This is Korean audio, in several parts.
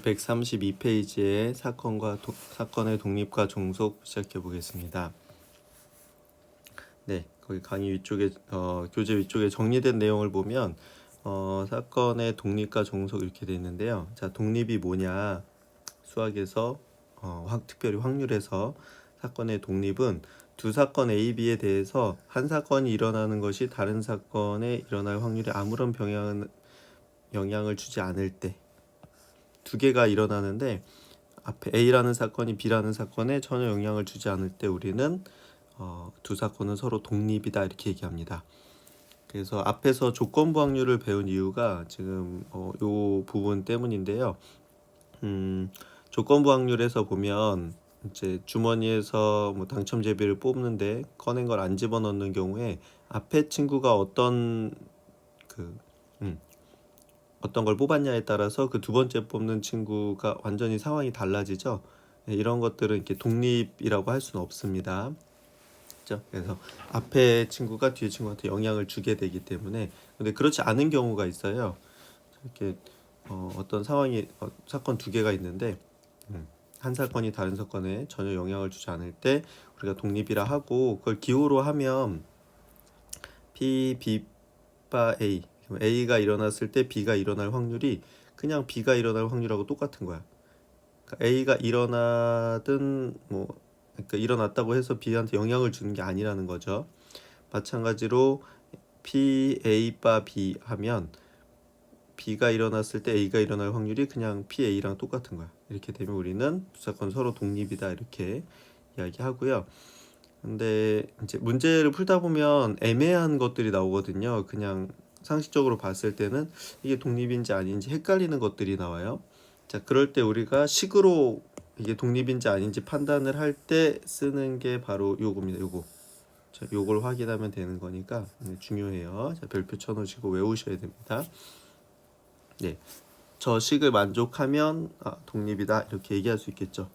132페이지의 사건의 독립과 종속 시작해 보겠습니다. 네, 거기 강의 위쪽에 교재 위쪽에 정리된 내용을 보면 사건의 독립과 종속 이렇게 되어 있는데요. 자, 독립이 뭐냐? 수학에서 특별히 확률에서 사건의 독립은 두 사건 A, B에 대해서 한 사건이 일어나는 것이 다른 사건에 일어날 확률에 아무런 영향을 주지 않을 때 두 개가 일어나는데 앞에 A라는 사건이 B라는 사건에 전혀 영향을 주지 않을 때 우리는 두 사건은 서로 독립이다 이렇게 얘기합니다. 그래서 앞에서 조건부 확률을 배운 이유가 지금 요 부분 때문인데요. 조건부 확률에서 보면 이제 주머니에서 뭐 당첨 제비를 뽑는데 꺼낸 걸 안 집어넣는 경우에 앞에 친구가 어떤 걸 뽑았냐에 따라서 그 두 번째 뽑는 친구가 완전히 상황이 달라지죠. 이런 것들은 이렇게 독립이라고 할 수는 없습니다. 그렇죠? 그래서 앞에 친구가 뒤에 친구한테 영향을 주게 되기 때문에 근데 그렇지 않은 경우가 있어요. 이렇게 어떤 상황이 사건 두 개가 있는데 한 사건이 다른 사건에 전혀 영향을 주지 않을 때 우리가 독립이라 하고 그걸 기호로 하면 P, B, 바 A A가 일어났을 때 B가 일어날 확률이 그냥 B가 일어날 확률하고 똑같은 거야. 그러니까 A가 일어나든 그러니까 일어났다고 해서 B한테 영향을 주는 게 아니라는 거죠. 마찬가지로 P, A, 바 B 하면 B가 일어났을 때 A가 일어날 확률이 그냥 P, A랑 똑같은 거야. 이렇게 되면 우리는 두 사건 서로 독립이다 이렇게 이야기하고요. 근데 이제 문제를 풀다 보면 애매한 것들이 나오거든요. 그냥 상식적으로 봤을 때는 이게 독립인지 아닌지 헷갈리는 것들이 나와요. 자, 그럴 때 우리가 식으로 이게 독립인지 아닌지 판단을 할 때 쓰는 게 바로 요겁니다. 요거. 자, 요걸 확인하면 되는 거니까 중요해요. 자, 별표 쳐놓으시고 외우셔야 됩니다. 네, 저 식을 만족하면 독립이다 이렇게 얘기할 수 있겠죠.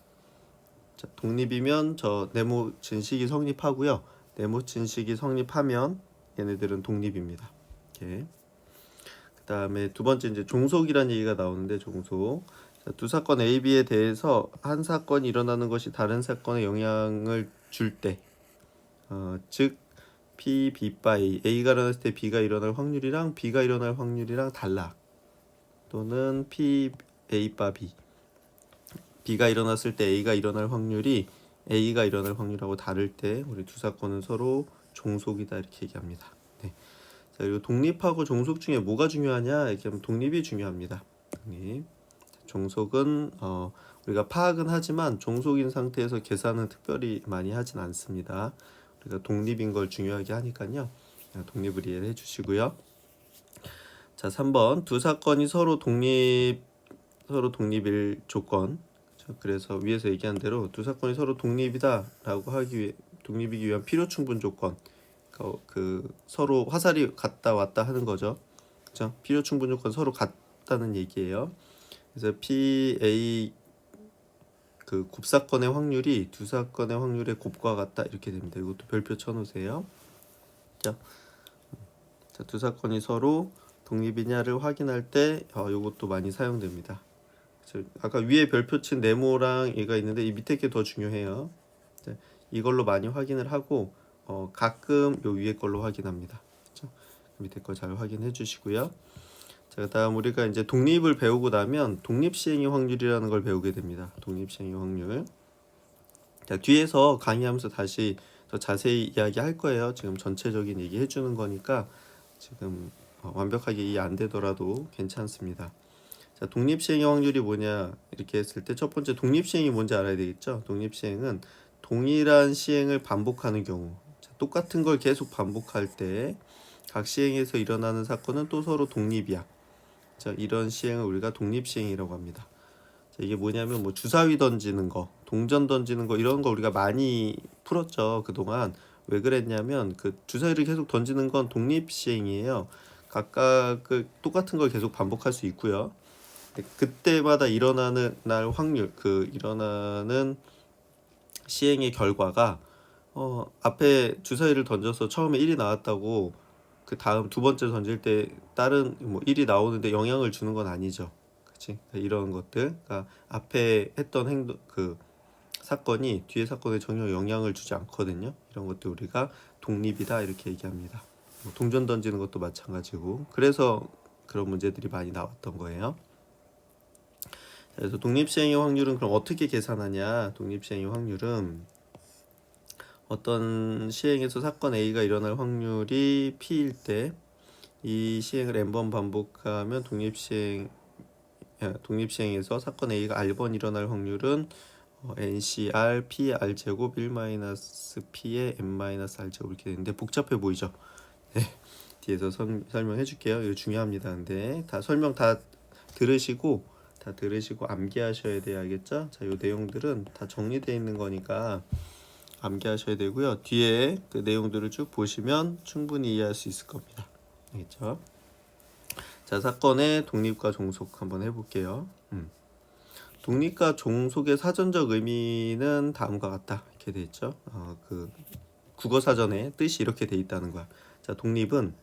자, 독립이면 저 네모 진식이 성립하고요. 네모 진식이 성립하면 얘네들은 독립입니다. 이렇게. 그다음에 두 번째 이제 종속이라는 얘기가 나오는데 종속. 자, 두 사건 A, B에 대해서 한 사건이 일어나는 것이 다른 사건에 영향을 줄 때, 즉 P, B, 바 A, A가 일어났을 때 B가 일어날 확률이랑 B가 일어날 확률이랑 달라. 또는 P, A, 바 B. B가 일어났을 때 A가 일어날 확률이 A가 일어날 확률하고 다를 때 우리 두 사건은 서로 종속이다 이렇게 얘기합니다. 네. 자, 그리고 독립하고 종속 중에 뭐가 중요하냐? 이렇게 하면 독립이 중요합니다. 독립. 종속은 우리가 파악은 하지만 종속인 상태에서 계산은 특별히 많이 하진 않습니다. 우리가 독립인 걸 중요하게 하니까요. 독립을 이해해 주시고요. 자, 3번 두 사건이 서로 독립일 조건. 그래서 위에서 얘기한 대로 두 사건이 서로 독립이다라고 독립이기 위한 필요 충분 조건. 그 서로 화살이 갔다 왔다 하는 거죠. 그렇죠? 필요 충분 조건 서로 같다는 얘기예요. 그래서 PA 그 곱사건의 확률이 두 사건의 확률의 곱과 같다 이렇게 됩니다. 이것도 별표 쳐놓으세요. 자, 두 사건이 서로 독립이냐를 확인할 때 이것도 많이 사용됩니다. 아까 위에 별표 친 네모랑 얘가 있는데 이 밑에 게 더 중요해요. 이걸로 많이 확인을 하고 가끔 요 위에 걸로 확인합니다. 그렇죠? 밑에 거 잘 확인해 주시고요. 자, 그다음 우리가 이제 독립을 배우고 나면 독립시행의 확률이라는 걸 배우게 됩니다. 독립시행의 확률. 자, 뒤에서 강의하면서 다시 더 자세히 이야기할 거예요. 지금 전체적인 얘기 해주는 거니까 지금 완벽하게 이해 안 되더라도 괜찮습니다. 자, 독립시행의 확률이 뭐냐 이렇게 했을 때 첫 번째 독립시행이 뭔지 알아야 되겠죠. 독립시행은 동일한 시행을 반복하는 경우, 자, 똑같은 걸 계속 반복할 때 각 시행에서 일어나는 사건은 또 서로 독립이야. 자, 이런 시행을 우리가 독립시행이라고 합니다. 자, 이게 뭐냐면 뭐 주사위 던지는 거, 동전 던지는 거 이런 거 우리가 많이 풀었죠. 그동안 왜 그랬냐면 그 주사위를 계속 던지는 건 독립시행이에요. 각각 똑같은 걸 계속 반복할 수 있고요. 그때마다 일어나는 확률, 일어나는 시행의 결과가 앞에 주사위를 던져서 처음에 1이 나왔다고 그 다음 두 번째 던질 때 다른 1이 나오는데 영향을 주는 건 아니죠. 그치? 이런 것들, 그러니까 앞에 했던 행동, 그 사건이 뒤에 사건에 전혀 영향을 주지 않거든요. 이런 것들 우리가 독립이다 이렇게 얘기합니다. 뭐 동전 던지는 것도 마찬가지고, 그래서 그런 문제들이 많이 나왔던 거예요. 그래서 독립시행의 확률은 그럼 어떻게 계산하냐? 독립시행의 확률은 어떤 시행에서 사건 A가 일어날 확률이 P일 때 이 시행을 n번 반복하면 독립시행에서 사건 A가 R번 일어날 확률은 NCR P R제곱 1-P의 N-R제곱 이렇게 되는데 복잡해 보이죠? 네, 뒤에서 설명해 줄게요. 이거 중요합니다. 근데 다 설명 다 들으시고 암기하셔야 돼요. 알겠죠? 자, 이 내용들은 다 정리되어 있는 거니까 암기하셔야 되고요. 뒤에 그 내용들을 쭉 보시면 충분히 이해할 수 있을 겁니다. 알겠죠? 자, 사건의 독립과 종속 한번 해볼게요. 독립과 종속의 사전적 의미는 다음과 같다. 이렇게 돼 있죠. 그 국어 사전에 뜻이 이렇게 돼 있다는 거야. 자, 독립은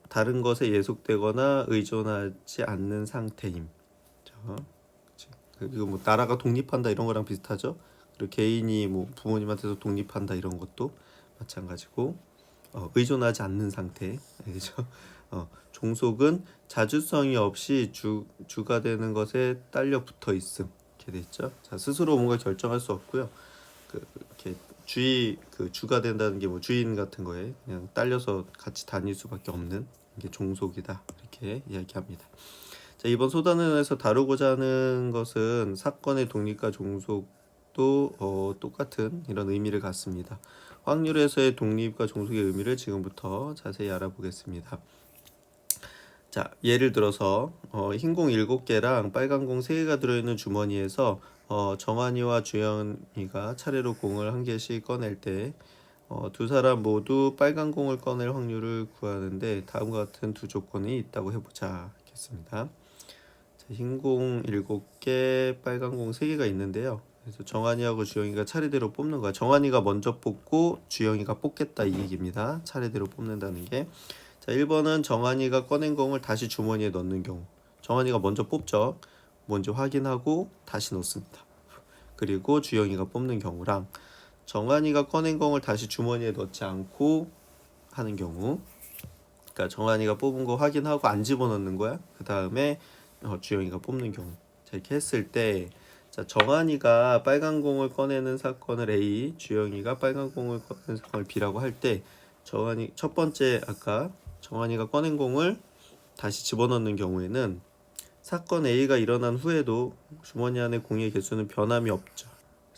다른 것에 예속되거나 의존하지 않는 상태임. 그리고 뭐 나라가 독립한다 이런 거랑 비슷하죠. 그리고 개인이 뭐 부모님한테서 독립한다 이런 것도 마찬가지고 의존하지 않는 상태. 알겠죠? 종속은 자주성이 없이 주가 되는 것에 딸려 붙어 있음. 이렇게 돼 있죠. 자, 스스로 뭔가 결정할 수 없고요. 이렇게 주가 된다는 게 뭐 주인 같은 거에 그냥 딸려서 같이 다닐 수밖에 없는 게 종속이다. 이렇게 이야기합니다. 자, 이번 소단원에서 다루고자 하는 것은 사건의 독립과 종속도 똑같은 이런 의미를 갖습니다. 확률에서의 독립과 종속의 의미를 지금부터 자세히 알아보겠습니다. 자, 예를 들어서 흰 공 7개랑 빨간 공 3개가 들어있는 주머니에서 정한이와 주영이가 차례로 공을 한 개씩 꺼낼 때 두 사람 모두 빨간 공을 꺼낼 확률을 구하는데 다음과 같은 두 조건이 있다고 해보자. 겠습니다. 흰 공 7개, 빨간 공 3개가 있는데요. 그래서 정한이하고 주영이가 차례대로 뽑는 거야. 정한이가 먼저 뽑고 주영이가 뽑겠다 이 얘기입니다. 차례대로 뽑는다는 게. 자, 1번은 정한이가 꺼낸 공을 다시 주머니에 넣는 경우. 정한이가 먼저 뽑죠. 먼저 확인하고 다시 넣습니다. 그리고 주영이가 뽑는 경우랑 정한이가 꺼낸 공을 다시 주머니에 넣지 않고 하는 경우. 그러니까 정한이가 뽑은 거 확인하고 안 집어넣는 거야. 그 다음에 주영이가 뽑는 경우. 자, 이렇게 했을 때 자, 정한이가 빨간 공을 꺼내는 사건을 A, 주영이가 빨간 공을 꺼내는 사건을 B라고 할 때 정한이 첫 번째 아까 정한이가 꺼낸 공을 다시 집어넣는 경우에는 사건 A가 일어난 후에도 주머니 안에 공의 개수는 변함이 없죠.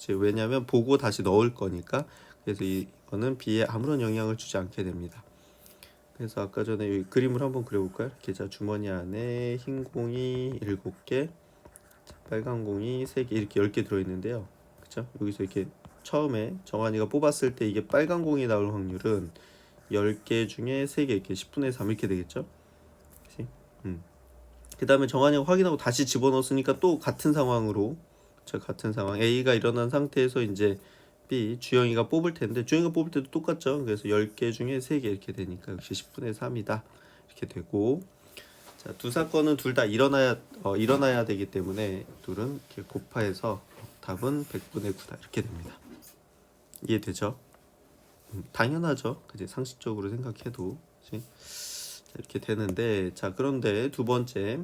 왜냐하면 보고 다시 넣을 거니까. 그래서 이거는 B에 아무런 영향을 주지 않게 됩니다. 그래서 아까 전에 이 그림을 한번 그려볼까요? 이렇게 자, 주머니 안에 흰 공이 7개, 빨간 공이 3개, 이렇게 10개 들어있는데요. 그쵸? 여기서 이렇게 처음에 정한이가 뽑았을 때 이게 빨간 공이 나올 확률은 10개 중에 3개, 이렇게 10분의 3 이렇게 되겠죠? 그치? 그 다음에 정한이가 확인하고 다시 집어넣었으니까 또 같은 상황으로, 같은 상황 A가 일어난 상태에서 이제 B, 주영이가 뽑을 텐데 주영이가 뽑을 때도 똑같죠. 그래서 10개 중에 3개 이렇게 되니까 역시 10분의 3이다 이렇게 되고, 자, 두 사건은 둘 다 일어나야 되기 때문에 둘은 이렇게 곱해서 답은 100분의 9다 이렇게 됩니다. 이해되죠? 당연하죠. 그지? 상식적으로 생각해도 그치? 자, 이렇게 되는데, 자, 그런데 두 번째,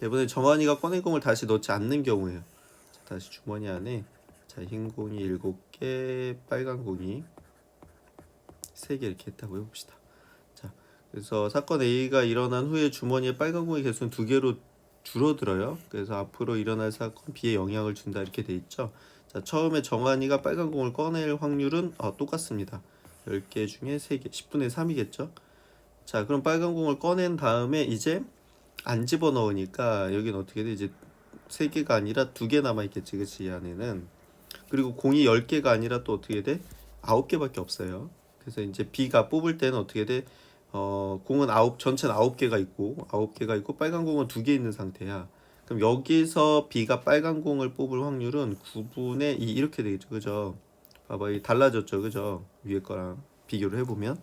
이번에 정한이가 꺼낸 공을 다시 넣지 않는 경우에요. 자, 다시 주머니 안에 자, 흰 공이 7개, 빨간 공이 3개 이렇게 했다고 해봅시다. 자, 그래서 사건 A가 일어난 후에 주머니에 빨간 공의 개수는 2개로 줄어들어요. 그래서 앞으로 일어날 사건 B에 영향을 준다 이렇게 돼 있죠. 자, 처음에 정한이가 빨간 공을 꺼낼 확률은 똑같습니다. 10개 중에 3개, 10분의 3이겠죠. 자, 그럼 빨간 공을 꺼낸 다음에 이제 안 집어넣으니까 여기는 어떻게 돼? 이제 3개가 아니라 2개 남아있겠지, 그치? 이 안에는. 그리고 공이 10개가 아니라 또 어떻게 돼? 9개밖에 없어요. 그래서 이제 B가 뽑을 때는 어떻게 돼? 공은 전체는 9개가 있고 빨간 공은 2개 있는 상태야. 그럼 여기서 B가 빨간 공을 뽑을 확률은 9분의 2 이렇게 되겠죠. 그죠? 봐봐, 이 달라졌죠. 그죠? 위에 거랑 비교를 해보면.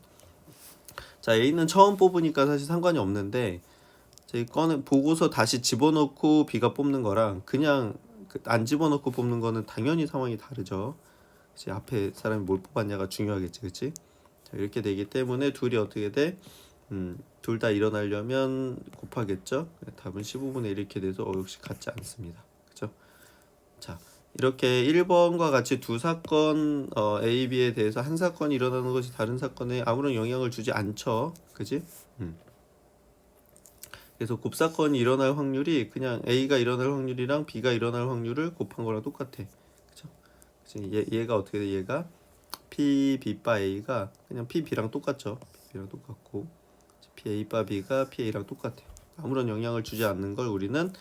자, A는 처음 뽑으니까 사실 상관이 없는데, 자, 꺼내 보고서 다시 집어넣고 B가 뽑는 거랑 그냥 안 집어넣고 뽑는 거는 당연히 상황이 다르죠. 이제 앞에 사람이 뭘 뽑았냐가 중요하겠지, 그치? 자, 이렇게 되기 때문에 둘이 어떻게 돼? 둘 다 일어나려면 곱하겠죠? 답은 15분의 1 이렇게 돼서 역시 같지 않습니다. 그죠? 자, 이렇게 1번과 같이 두 사건 A, B에 대해서 한 사건이 일어나는 것이 다른 사건에 아무런 영향을 주지 않죠. 그지? 그래서 곱사건이 일어날 확률이 그냥 A가 일어날 확률이랑 B가 일어날 확률을 곱한 거랑 똑같아. 그죠? 얘가 어떻게 돼? 얘가 P, B 바 A가 그냥 P, B랑 똑같죠. P, B랑 똑같고 P, A 바 B가 P, A랑 똑같아요. 아무런 영향을 주지 않는 걸 우리는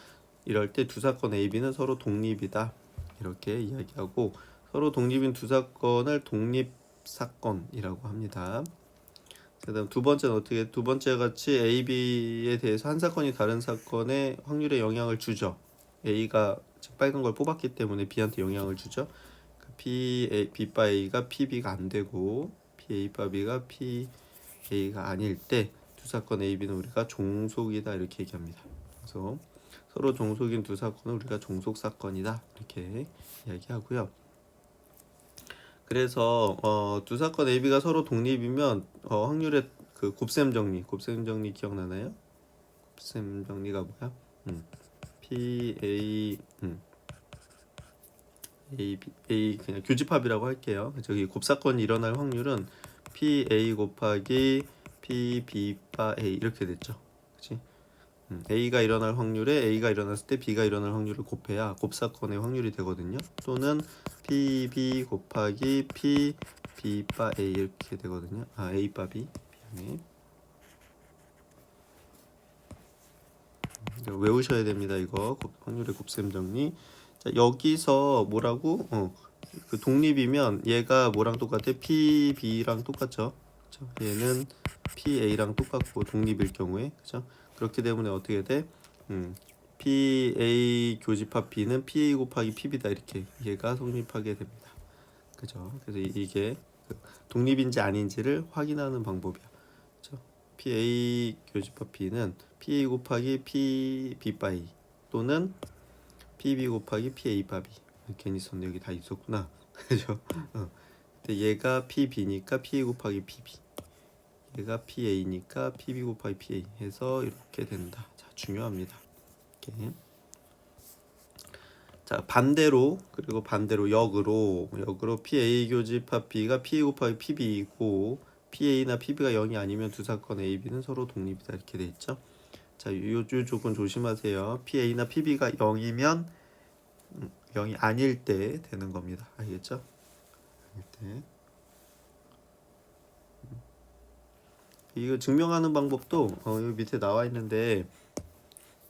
이럴 때 두 사건 A, B는 서로 독립이다. 이렇게 이야기하고 서로 독립인 두 사건을 독립사건이라고 합니다. 그다음 두 번째는 어떻게? 두 번째 같이 A, B에 대해서 한 사건이 다른 사건에 확률에 영향을 주죠. A가 빨간 걸 뽑았기 때문에 B한테 영향을 주죠. P, A, B 바 A가 P, B가 안 되고 P, A 바 B가 P, A가 아닐 때 두 사건 A, B는 우리가 종속이다 이렇게 얘기합니다. 그래서 서로 종속인 두 사건을 우리가 종속 사건이다 이렇게 이야기하고요. 그래서 두 사건 A, B가 서로 독립이면 확률의 그 곱셈 정리 기억나나요? 곱셈 정리가 뭐야? P, A, A, B, A 그냥 교집합이라고 할게요. 저기 곱사건이 일어날 확률은 P, A 곱하기 P, B 바 A 이렇게 됐죠. 그렇지? A가 일어날 확률에 A가 일어났을 때 B가 일어날 확률을 곱해야 곱사건의 확률이 되거든요. 또는 P, B 곱하기 P, B 바 A 이렇게 되거든요. A 바 B. 외우셔야 됩니다. 이거 확률의 곱셈 정리. 자, 여기서 뭐라고? 그 독립이면 얘가 뭐랑 똑같아? P, B랑 똑같죠. 그쵸? 얘는 P, A랑 똑같고 독립일 경우에, 그죠? 그렇기 때문에 어떻게 돼? P, A 교집합 B는 P, A 곱하기 P, B다 이렇게 얘가 성립하게 됩니다. 그죠? 그래서 이게 독립인지 아닌지를 확인하는 방법이야. 그죠? P, A 교집합 B는 P, A 곱하기 P, B 바 A 또는 P, B 곱하기 P, A 바 B. 괜히 썼네. 여기 다 있었구나. 그죠? 근데 얘가 P, B니까 P, A 곱하기 P, B. 얘가 P, A니까 P, B 곱하기 P, A 해서 이렇게 된다. 자, 중요합니다. 이렇게. 자, 반대로 그리고 반대로 역으로 P, A 교집합 B가 P, A 곱하기 P, B이고 P, A나 P, B가 0이 아니면 두 사건 A, B는 서로 독립이다 이렇게 돼 있죠. 자, 요 조건 조심하세요. P, A나 P, B가 0이면 0이 아닐 때 되는 겁니다. 알겠죠? 아닐 때. 이거 증명하는 방법도 여기 밑에 나와 있는데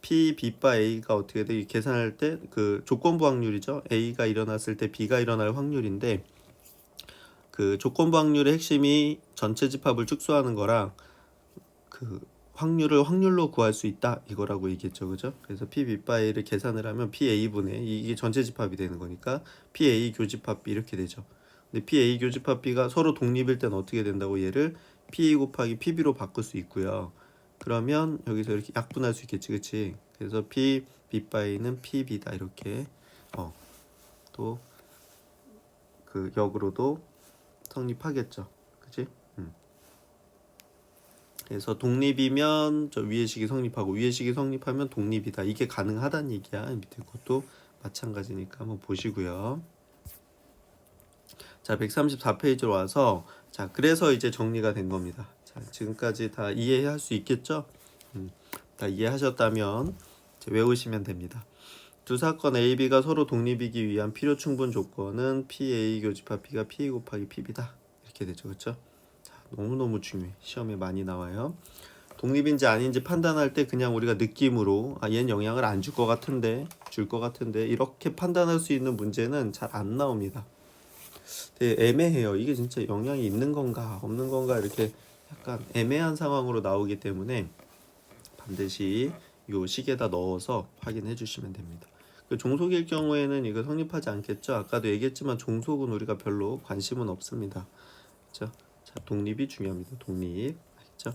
P, B 바 A가 어떻게 돼? 계산할 때 그 조건부 확률이죠. A가 일어났을 때 B가 일어날 확률인데 그 조건부 확률의 핵심이 전체 집합을 축소하는 거랑 그 확률을 확률로 구할 수 있다 이거라고 얘기했죠, 그죠? 그래서 P, B 바 A를 계산을 하면 P, A분의 이게 전체 집합이 되는 거니까 P, A 교집합 B 이렇게 되죠. 근데 P, A 교집합 B가 서로 독립일 때는 어떻게 된다고 얘를 P, A 곱하기 P, B로 바꿀 수 있고요. 그러면 여기서 이렇게 약분할 수 있겠지, 그치? 그래서 P, B 바 A는 P, B다 이렇게 또 그 역으로도 성립하겠죠, 그치? 그래서 독립이면 저 위의 식이 성립하고 위의 식이 성립하면 독립이다. 이게 가능하다는 얘기야. 밑에 것도 마찬가지니까 한번 보시고요. 자, 134페이지로 와서 자, 그래서 이제 정리가 된 겁니다. 자, 지금까지 다 이해할 수 있겠죠? 다 이해하셨다면 외우시면 됩니다. 두 사건 A, B가 서로 독립이기 위한 필요 충분 조건은 P, A 교집합 B가 P, A 곱하기 P, B다. 이렇게 되죠. 그렇죠? 너무너무 중요해. 시험에 많이 나와요. 독립인지 아닌지 판단할 때 그냥 우리가 느낌으로 얘는 영향을 안 줄 것 같은데 줄 것 같은데 이렇게 판단할 수 있는 문제는 잘 안 나옵니다. 되게 애매해요. 이게 진짜 영향이 있는 건가 없는 건가 이렇게 약간 애매한 상황으로 나오기 때문에 반드시 이 식에다 넣어서 확인해 주시면 됩니다. 그 종속일 경우에는 이거 성립하지 않겠죠. 아까도 얘기했지만 종속은 우리가 별로 관심은 없습니다. 그렇죠? 자, 독립이 중요합니다. 독립. 알겠죠?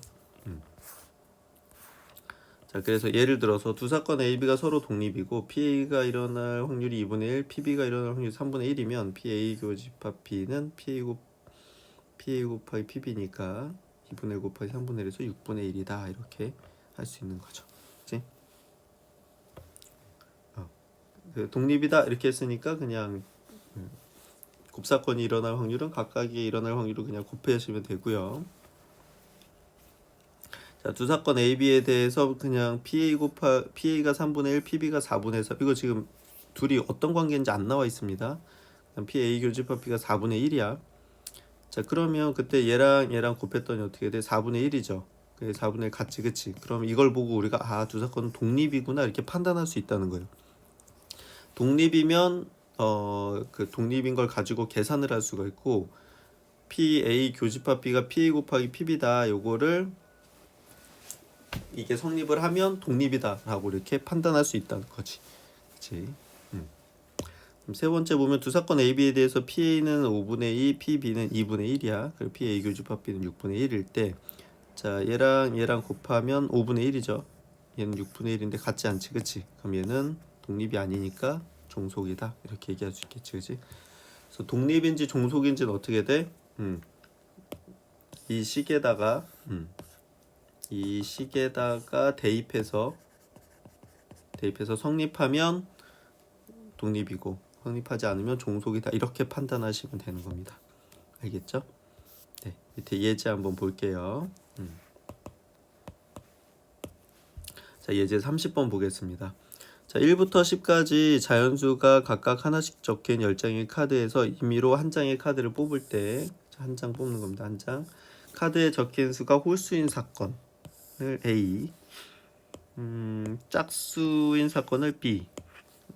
자, 그래서 예를 들어서 두 사건 AB가 서로 독립이고 PA가 일어날 확률이 2분의 1, PB가 일어날 확률이 3분의 1이면 PA 교집합 B는 PA 곱하기 PB니까 2분의 1 곱하기 3분의 1에서 6분의 1이다. 이렇게 할 수 있는 거죠. 그치? 그 독립이다 이렇게 했으니까 그냥 곱사건이 일어날 확률은 각각이 일어날 확률을 그냥 곱해주시면 되고요. 자, 두 사건 AB에 대해서 그냥 PA가 3분의 1, PB가 4분의 3. 이거 지금 둘이 어떤 관계인지 안 나와 있습니다. PA 교집합 B가 4분의 1이야. 자, 그러면 그때 얘랑 곱했더니 어떻게 돼? 4분의 1이죠. 4분의 1 같지, 그치? 그럼 이걸 보고 우리가 두 사건은 독립이구나 이렇게 판단할 수 있다는 거예요. 독립이면 그 독립인 걸 가지고 계산을 할 수가 있고 PA 교집합 B가 PA 곱하기 PB다. 요거를 이게 성립을 하면 독립이다라고 이렇게 판단할 수 있다는 거지. 그치? 그럼 세 번째 보면 두 사건 AB에 대해서 PA는 5분의 2, PB는 2분의 1이야. 그리고 PA 교집합 B는 6분의 1일 때, 자, 얘랑 곱하면 5분의 1이죠. 얘는 6분의 1인데 같지 않지, 그치? 그럼 얘는 독립이 아니니까 종속이다. 이렇게 얘기할 수 있겠지, 그치? 그래서 독립인지 종속인지는 어떻게 돼? 이 식에다가 대입해서 성립하면 독립이고 성립하지 않으면 종속이다. 이렇게 판단하시면 되는 겁니다. 알겠죠? 네, 밑에 예제 한번 볼게요. 자, 예제 30번 보겠습니다. 자, 1부터 10까지 자연수가 각각 하나씩 적힌 10장의 카드에서 임의로 한 장의 카드를 뽑을 때 한 장 뽑는 겁니다. 한 장. 카드에 적힌 수가 홀수인 사건을 A, 짝수인 사건을 B,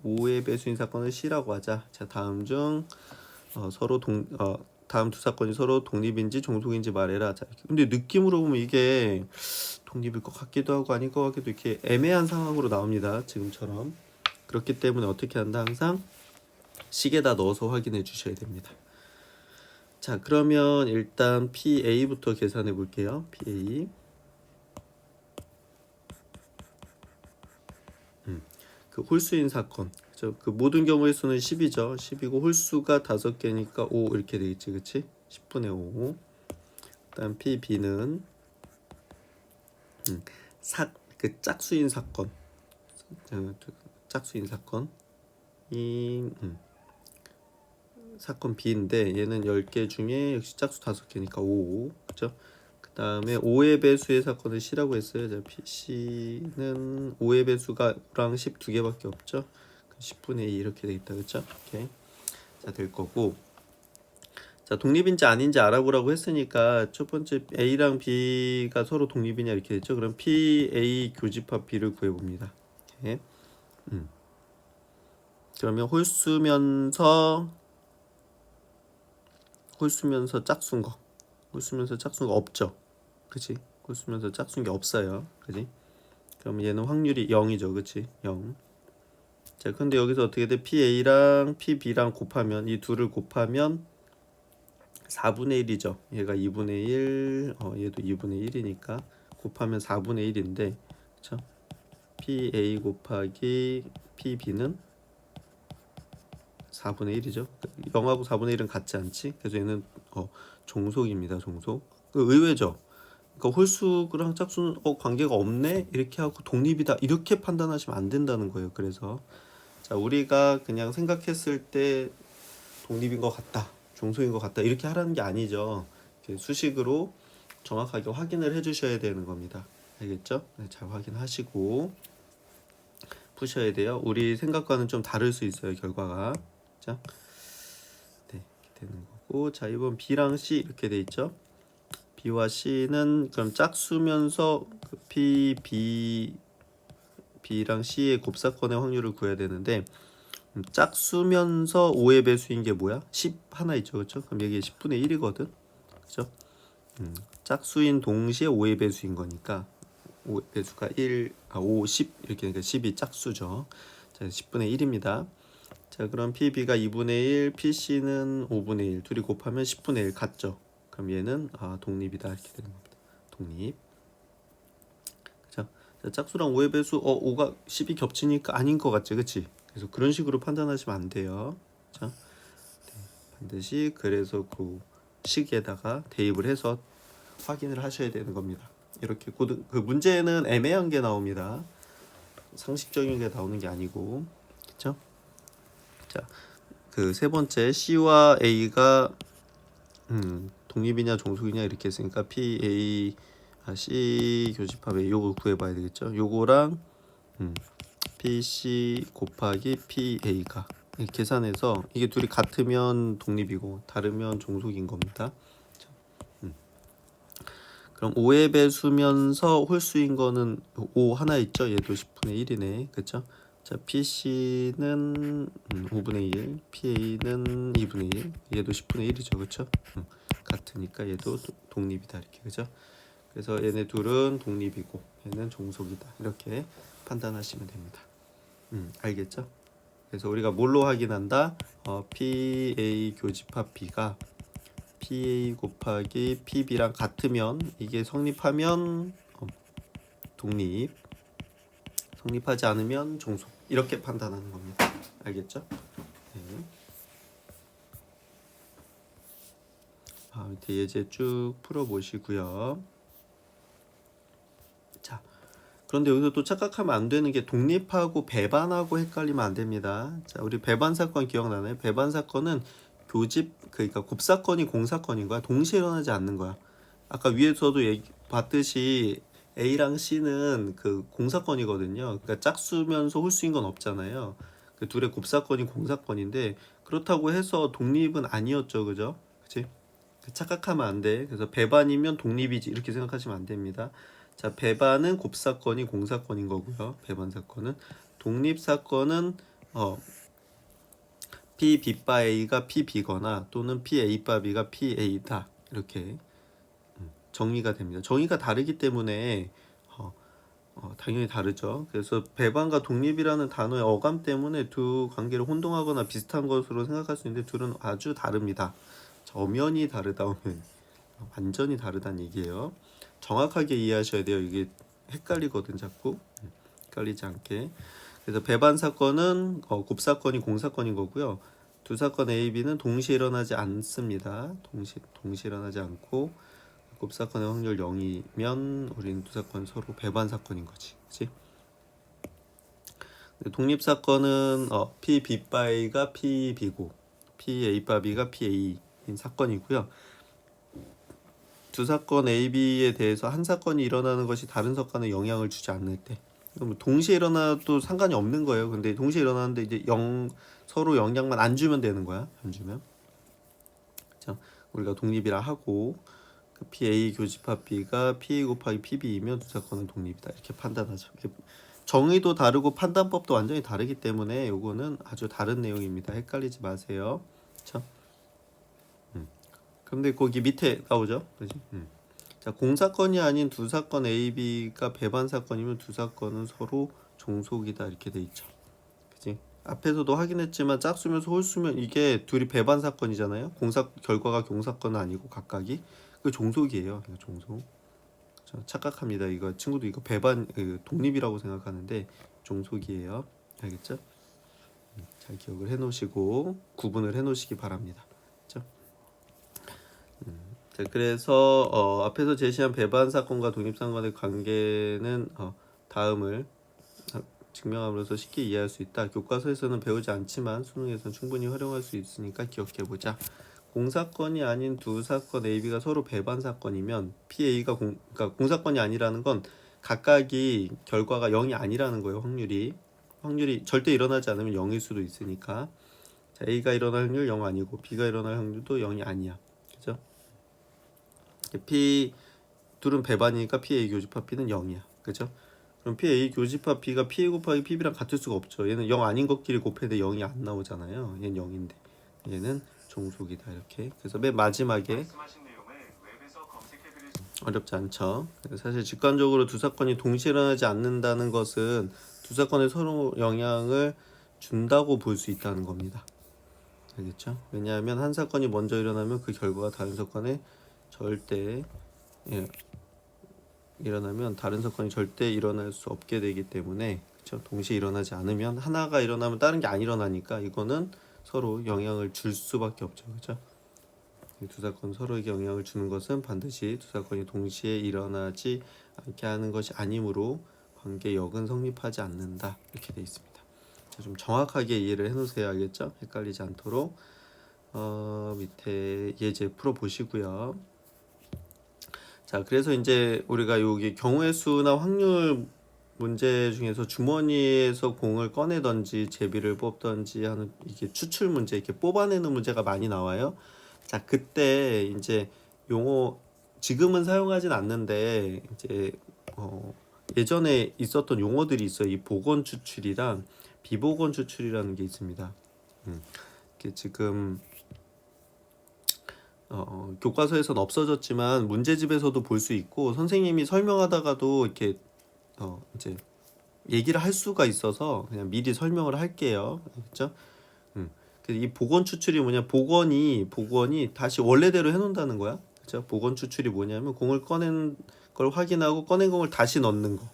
5의 배수인 사건을 C라고 하자. 자, 다음 중 다음 두 사건이 서로 독립인지 종속인지 말해라. 자, 근데 느낌으로 보면 이게 독립일 것 같기도 하고 아닌 것 같기도 이렇게 애매한 상황으로 나옵니다. 지금처럼. 그렇기 때문에 어떻게 한다? 항상 식에다 넣어서 확인해 주셔야 됩니다. 자, 그러면 일단 PA부터 계산해 볼게요. PA. 그 홀수인 사건. 그 모든 경우의 수는 10이죠. 10이고 홀수가 5개니까 5 이렇게 되겠지. 그치? 10분의 5. 그다음 PB는 그 짝수인 사건. 짝수인 사건. 사건 B인데 얘는 10개 중에 역시 짝수 5개니까 5. 그죠? 그 다음에 5의 배수의 사건을 C라고 했어요. 자, C는 5의 배수가 5랑 10 두 개밖에 없죠. 10분의 2 이렇게 되겠다. 그쵸? 이렇게. 자, 될 거고. 자, 독립인지 아닌지 알아보라고 했으니까 첫 번째 A랑 B가 서로 독립이냐 이렇게 됐죠. 그럼 PA 교집합 B를 구해봅니다. 이렇게. 그러면 홀수면서 짝수인 거. 홀수면서 짝수인 거 없죠. 그치? 홀수면서 짝수인 게 없어요. 그치? 그럼 얘는 확률이 0이죠. 그치? 0. 자, 근데 여기서 어떻게 돼? PA랑 PB랑 곱하면 이 둘을 곱하면 4분의 1이죠. 얘가 2분의 1, 얘도 2분의 1이니까 곱하면 4분의 1인데, 그쵸? PA 곱하기 PB는 4분의 1이죠. 0하고 4분의 1은 같지 않지? 그래서 얘는 종속입니다. 종속. 의외죠. 그러니까 홀수랑 짝수는 관계가 없네? 이렇게 하고 독립이다. 이렇게 판단하시면 안 된다는 거예요. 그래서 자, 우리가 그냥 생각했을 때 독립인 것 같다. 종속인 것 같다. 이렇게 하라는 게 아니죠. 수식으로 정확하게 확인을 해주셔야 되는 겁니다. 알겠죠? 네, 잘 확인하시고 푸셔야 돼요. 우리 생각과는 좀 다를 수 있어요. 결과가. 자, 네, 이렇게 되는 거고. 자, 이번 B랑 C 이렇게 돼 있죠. B와 C는 그럼 짝수면서 B랑 C의 곱사건의 확률을 구해야 되는데 짝수면서 5의 배수인 게 뭐야? 10 하나 있죠. 그렇죠? 그럼 여기 10분의 1이거든. 그렇죠? 짝수인 동시에 5의 배수인 거니까 5의 배수가 5, 10 이렇게 되니까 10이 짝수죠. 자, 10분의 1입니다. 자, 그럼 PB가 2분의 1, PC는 5분의 1. 둘이 곱하면 10분의 1 같죠? 그럼 얘는 독립이다 이렇게 되는 겁니다. 독립. 그죠? 자, 짝수랑 5의 배수 5가 10이 겹치니까 아닌 것 같지, 그치? 그래서 그런 식으로 판단하시면 안 돼요. 자, 반드시 그래서 그 식에다가 대입을 해서 확인을 하셔야 되는 겁니다. 이렇게 그 문제는 애매한 게 나옵니다. 상식적인 게 나오는 게 아니고, 그렇죠? 자, 그 세 번째 C와 A가 독립이냐 종속이냐 이렇게 했으니까 C 교집합 A 요거 구해봐야 되겠죠. 요거랑 PC 곱하기 PA가 계산해서 이게 둘이 같으면 독립이고 다르면 종속인 겁니다. 그럼 5의 배수면서 홀수인 거는 5 하나 있죠. 얘도 10분의 1이네. 그쵸? 자, PC는 5분의 1, PA는 2분의 1, 얘도 10분의 1이죠. 그쵸? 같으니까 얘도 독립이다. 이렇게. 그죠? 그래서 얘네 둘은 독립이고 얘는 종속이다. 이렇게 판단하시면 됩니다. 알겠죠? 그래서 우리가 뭘로 확인한다? PA 교집합 B가 PA 곱하기 PB랑 같으면 이게 성립하면 독립, 성립하지 않으면 종속 이렇게 판단하는 겁니다. 알겠죠? 네. 밑에 예제 쭉 풀어보시고요. 자, 그런데 여기서 또 착각하면 안 되는 게 독립하고 배반하고 헷갈리면 안 됩니다. 자, 우리 배반 사건 기억나나요? 배반 사건은 그러니까 곱사건이 공사건인 거야. 동시에 일어나지 않는 거야. 아까 위에서도 봤듯이 A랑 C는 그 공사건이거든요. 그러니까 짝수면서 홀수인 건 없잖아요. 그 둘의 곱사건이 공사건인데 그렇다고 해서 독립은 아니었죠, 그죠? 그치? 착각하면 안 돼. 그래서 배반이면 독립이지 이렇게 생각하시면 안 됩니다. 자, 배반은 곱사건이 공사건인 거고요. 배반 사건은 독립 사건은 P B바 A가 P B거나 또는 P A바 B가 P A다 이렇게 정의가 됩니다. 정의가 다르기 때문에 당연히 다르죠. 그래서 배반과 독립이라는 단어의 어감 때문에 두 관계를 혼동하거나 비슷한 것으로 생각할 수 있는데 둘은 아주 다릅니다. 엄연히 다르다 오면 완전히 다르다는 얘기예요. 정확하게 이해하셔야 돼요. 이게 헷갈리거든 자꾸. 헷갈리지 않게. 그래서 배반 사건은 곱사건이 공사건인 거고요. 두 사건 A, B는 동시에 일어나지 않습니다. 동시에 일어나지 않고 곱사건의 확률 0이면 우리는 두 사건 서로 배반 사건인 거지. 그치? 독립 사건은 P B 바 A가 P B고 P A 바 B가 P A인 사건이고요. 두 사건 A, B에 대해서 한 사건이 일어나는 것이 다른 사건에 영향을 주지 않을 때 동시에 일어나도 상관이 없는 거예요. 근데 동시에 일어나는데 이제 서로 영향만 안 주면 되는 거야. 안 주면. 자, 우리가 독립이라 하고 그 PA 교집합 B가 PA 곱하기 PB이면 두 사건은 독립이다. 이렇게 판단하죠. 정의도 다르고 판단법도 완전히 다르기 때문에 요거는 아주 다른 내용입니다. 헷갈리지 마세요. 자, 그런데 거기 밑에 나오죠. 그지? 자, 공사건이 아닌 두 사건 A, B가 배반 사건이면 두 사건은 서로 종속이다 이렇게 돼 있죠. 그지? 앞에서도 확인했지만 짝수면서 홀수면 이게 둘이 배반 사건이잖아요. 결과가 공사건은 아니고 각각이 그 종속이에요. 이거 종속. 착각합니다. 이거 친구도 이거 독립이라고 생각하는데 종속이에요. 알겠죠? 잘 기억을 해놓으시고 구분을 해놓으시기 바랍니다. 그렇죠? 그래서 앞에서 제시한 배반 사건과 독립 사건의 관계는 다음을 증명함으로써 쉽게 이해할 수 있다. 교과서에서는 배우지 않지만 수능에서는 충분히 활용할 수 있으니까 기억해보자. 공사건이 아닌 두 사건 A, B가 서로 배반 사건이면 PA가 그러니까 공사건이 아니라는 건 각각이 결과가 0이 아니라는 거예요. 확률이 절대 일어나지 않으면 0일 수도 있으니까. 자, A가 일어날 확률 0 아니고 B가 일어날 확률도 0이 아니야. 그죠? P 둘은 배반이니까 PA 교집합 B는 0이야. 그죠? 그럼 PA 교집합 B가 PA 곱하기 PB랑 같을 수가 없죠. 얘는 0 아닌 것끼리 곱해도 0이 안 나오잖아요. 얘는 0인데 얘는 종속이다 이렇게. 그래서 맨 마지막에 어렵지 않죠. 사실 직관적으로 두 사건이 동시에 일어나지 않는다는 것은 두 사건에 서로 영향을 준다고 볼 수 있다는 겁니다. 알겠죠? 왜냐하면 한 사건이 먼저 일어나면 그 결과가 다른 사건에 절대 일어나면 다른 사건이 절대 일어날 수 없게 되기 때문에, 그렇죠? 동시에 일어나지 않으면 하나가 일어나면 다른 게 안 일어나니까 이거는 서로 영향을 줄 수밖에 없죠. 그렇죠? 이 두 사건 서로에게 영향을 주는 것은 반드시 두 사건이 동시에 일어나지 않게 하는 것이 아니므로 관계역은 성립하지 않는다. 이렇게 돼 있습니다. 자, 좀 정확하게 이해를 해놓으세요. 알겠죠? 헷갈리지 않도록 밑에 예제 풀어 보시고요. 자, 그래서 이제 우리가 여기 경우의 수나 확률 문제 중에서 주머니에서 공을 꺼내던지 제비를 뽑던지 하는 이게 추출 문제, 이렇게 뽑아내는 문제가 많이 나와요. 자, 그때 이제 용어 지금은 사용하진 않는데 이제 예전에 있었던 용어들이 있어요. 이 복원 추출이랑 비복원 추출이라는 게 있습니다. 이게 지금 교과서에선 없어졌지만 문제집에서도 볼 수 있고 선생님이 설명하다가도 이렇게 이제 얘기를 할 수가 있어서 그냥 미리 설명을 할게요. 그렇죠? 이 복원 추출이 뭐냐? 복원이 다시 원래대로 해놓는다는 거야. 그렇죠? 복원 추출이 뭐냐면 공을 꺼낸 걸 확인하고 꺼낸 공을 다시 넣는 거.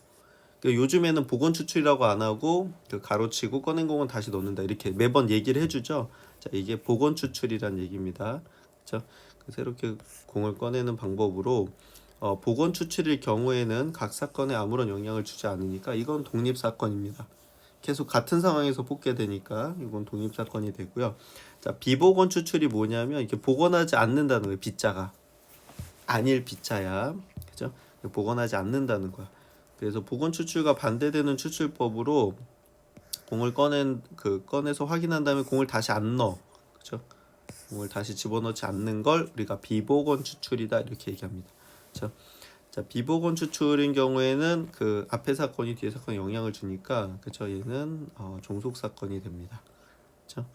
그러니까 요즘에는 복원 추출이라고 안 하고 그 가로치고 꺼낸 공은 다시 넣는다 이렇게 매번 얘기를 해주죠. 자, 이게 복원 추출이란 얘기입니다. 그렇죠? 그래서 이렇게 공을 꺼내는 방법으로 복원 추출일 경우에는 각 사건에 아무런 영향을 주지 않으니까 이건 독립 사건입니다. 계속 같은 상황에서 뽑게 되니까 이건 독립 사건이 되고요. 자, 비복원 추출이 뭐냐면 이렇게 복원하지 않는다는 거예요. B자가 아닐 B자야, 그죠? 복원하지 않는다는 거야. 그래서 복원 추출과 반대되는 추출법으로 공을 꺼내서 확인한 다음에 공을 다시 안 넣어, 그죠? 공을 다시 집어넣지 않는 걸 우리가 비복원 추출이다 이렇게 얘기합니다. 그죠? 자, 비복원 추출인 경우에는 그 앞에 사건이 뒤에 사건에 영향을 주니까, 그렇죠? 얘는 종속 사건이 됩니다. 그렇죠?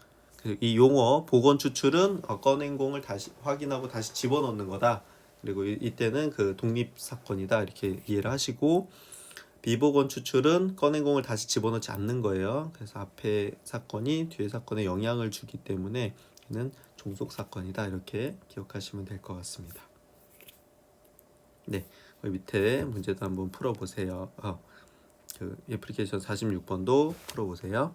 이 용어 복원 추출은 꺼낸 공을 다시 확인하고 다시 집어넣는 거다. 그리고 이때는 그 독립 사건이다 이렇게 이해를 하시고, 비복원 추출은 꺼낸 공을 다시 집어넣지 않는 거예요. 그래서 앞에 사건이 뒤에 사건에 영향을 주기 때문에 얘는 종속 사건이다 이렇게 기억하시면 될 것 같습니다. 네, 밑에 문제도 한번 풀어보세요. 그 애플리케이션 46번도 풀어보세요.